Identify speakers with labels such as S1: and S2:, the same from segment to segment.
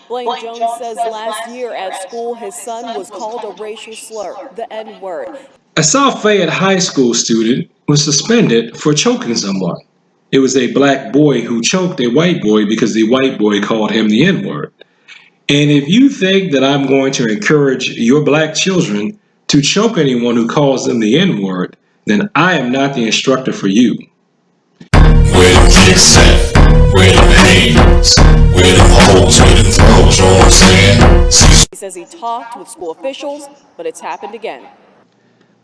S1: Blaine Jones says last year at school his son was called a racial slur, the N-word.
S2: A South Fayette high school student was suspended for choking someone. It was a black boy who choked a white boy because the white boy called him the N-word. And if you think that I'm going to encourage your black children to choke anyone who calls them the N-word, then I am not the instructor for you.
S3: Where them kicks at? Where them hands? Where them holes? Where them throws? You know what I'm saying? Cecil.
S1: He says he talked with school officials, but it's happened again.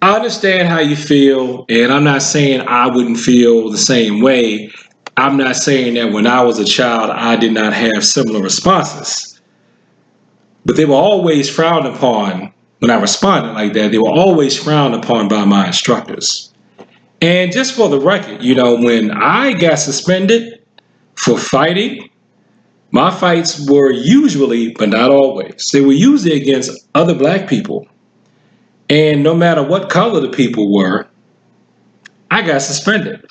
S2: I understand how you feel, and I'm not saying I wouldn't feel the same way. I'm not saying that when I was a child, I did not have similar responses. But they were always frowned upon when I responded like that. They were always frowned upon by my instructors. And just for the record, when I got suspended for fighting, my fights were usually, but not always, they were usually against other black people. And no matter what color the people were, I got suspended.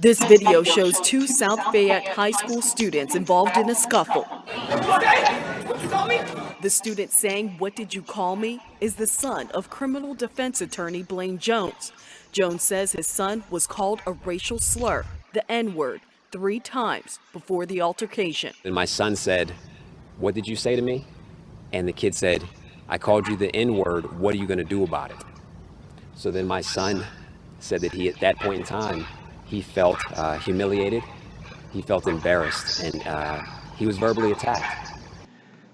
S1: This video shows two South Fayette high school students involved in a scuffle.
S4: What you call me?
S1: The student saying, "What did you call me?" is the son of criminal defense attorney Blaine Jones. Jones says his son was called a racial slur, the N-word, 3 times before the altercation.
S5: And my son said, "What did you say to me?" And the kid said, "I called you the N-word. What are you going to do about it?" So then my son said that at that point in time, he felt humiliated, he felt embarrassed, and he was verbally attacked.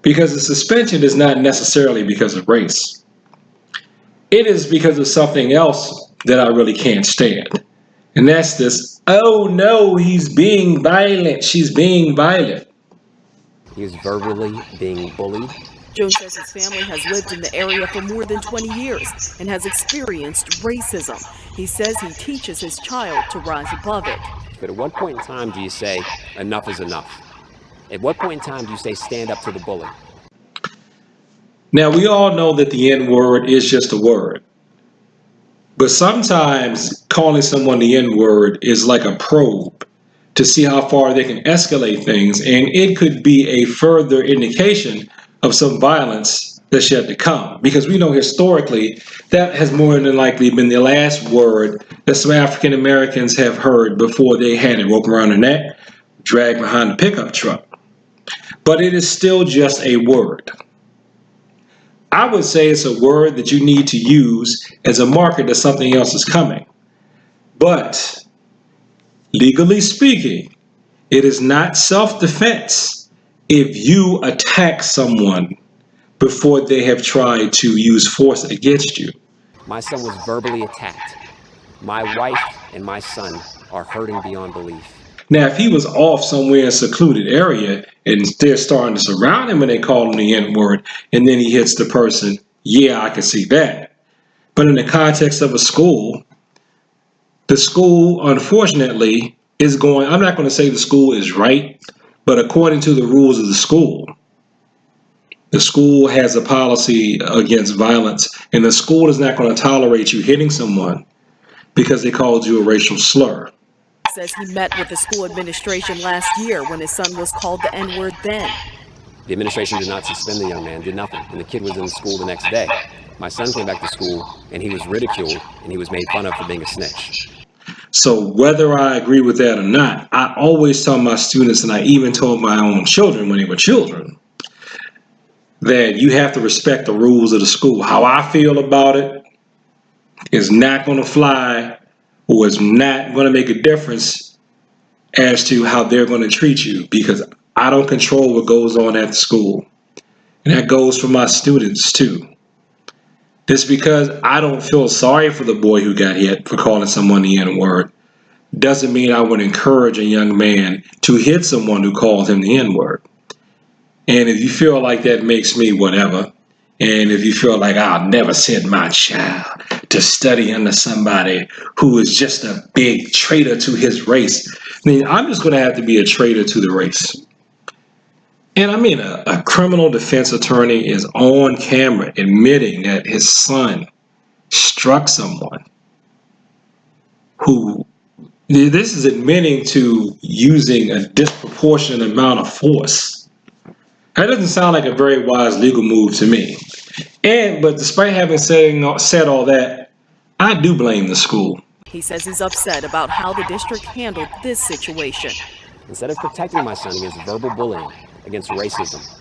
S2: Because the suspension is not necessarily because of race. It is because of something else that I really can't stand. And that's this, "Oh no, he's being violent, she's being violent."
S5: He was verbally being bullied.
S1: Jones says his family has lived in the area for more than 20 years and has experienced racism. He says he teaches his child to rise above it.
S5: But at what point in time do you say enough is enough? At what point in time do you say stand up to the bully?
S2: Now, we all know that the N-word is just a word. But sometimes calling someone the N-word is like a probe to see how far they can escalate things, and it could be a further indication of some violence that's yet to come. Because we know historically that has more than likely been the last word that some African Americans have heard before they had it rope around their neck, dragged behind a pickup truck. But it is still just a word. I would say it's a word that you need to use as a marker that something else is coming. But legally speaking, it is not self-defense if you attack someone before they have tried to use force against you.
S5: My son was verbally attacked. My wife and my son are hurting beyond belief.
S2: Now, if he was off somewhere in a secluded area and they're starting to surround him and they call him the N-word and then he hits the person, yeah, I can see that. But in the context of a school, the school, unfortunately, is going, I'm not going to say the school is right, but according to the rules of the school has a policy against violence, and the school is not going to tolerate you hitting someone because they called you a racial slur.
S1: Says he met with the school administration last year when his son was called the N-word then.
S5: The administration did not suspend the young man, did nothing, and the kid was in school the next day. My son came back to school and he was ridiculed and he was made fun of for being a snitch.
S2: So whether I agree with that or not, I always tell my students, and I even told my own children when they were children, that you have to respect the rules of the school. How I feel about it is not going to fly, or is not going to make a difference as to how they're going to treat you, because I don't control what goes on at the school. And that goes for my students too. Just because I don't feel sorry for the boy who got hit for calling someone the N-word doesn't mean I would encourage a young man to hit someone who called him the N-word. And if you feel like that makes me whatever, and if you feel like I'll never send my child to study under somebody who is just a big traitor to his race, then I'm just going to have to be a traitor to the race. And I mean, a criminal defense attorney is on camera admitting that his son struck someone who, this is admitting to using a disproportionate amount of force That doesn't sound like a very wise legal move to me. But despite having said all that, I do blame the school.
S1: He says he's upset about how the district handled this situation.
S5: Instead of protecting my son against verbal bullying, against racism,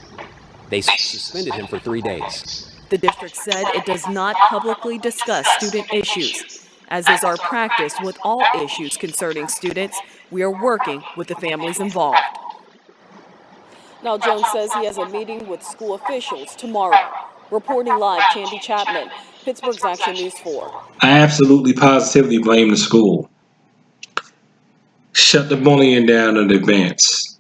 S5: they suspended him for 3 days.
S1: The district said it does not publicly discuss student issues. As is our practice with all issues concerning students, we are working with the families involved. Now, Jones says he has a meeting with school officials tomorrow. Reporting live, Chandy Chapman, Pittsburgh's Action News 4.
S2: I absolutely positively blame the school. Shut the bullying down in advance.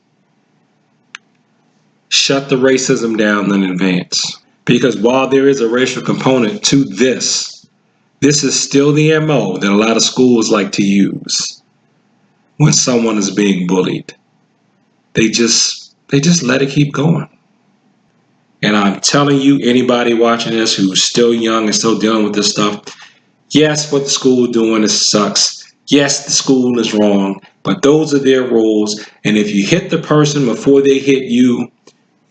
S2: Shut the racism down in advance. Because while there is a racial component to this is still the MO that a lot of schools like to use when someone is being bullied. They just let it keep going. And I'm telling you, anybody watching this who's still young and still dealing with this stuff, yes, what the school is doing sucks. Yes, the school is wrong, but those are their rules. And if you hit the person before they hit you,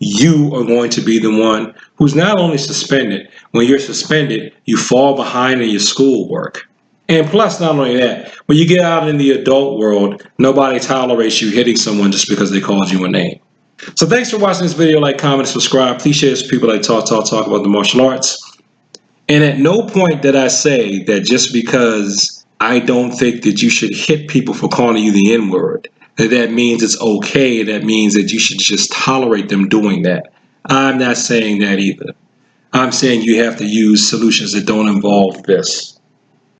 S2: you are going to be the one who's not only suspended. When you're suspended, you fall behind in your schoolwork. And plus, not only that, when you get out in the adult world, nobody tolerates you hitting someone just because they called you a name. So thanks for watching this video. Like, comment, subscribe. Please share this with people that talk about the martial arts. And at no point did I say that just because I don't think that you should hit people for calling you the N-word, that means it's okay. That means that you should just tolerate them doing that. I'm not saying that either. I'm saying you have to use solutions that don't involve this.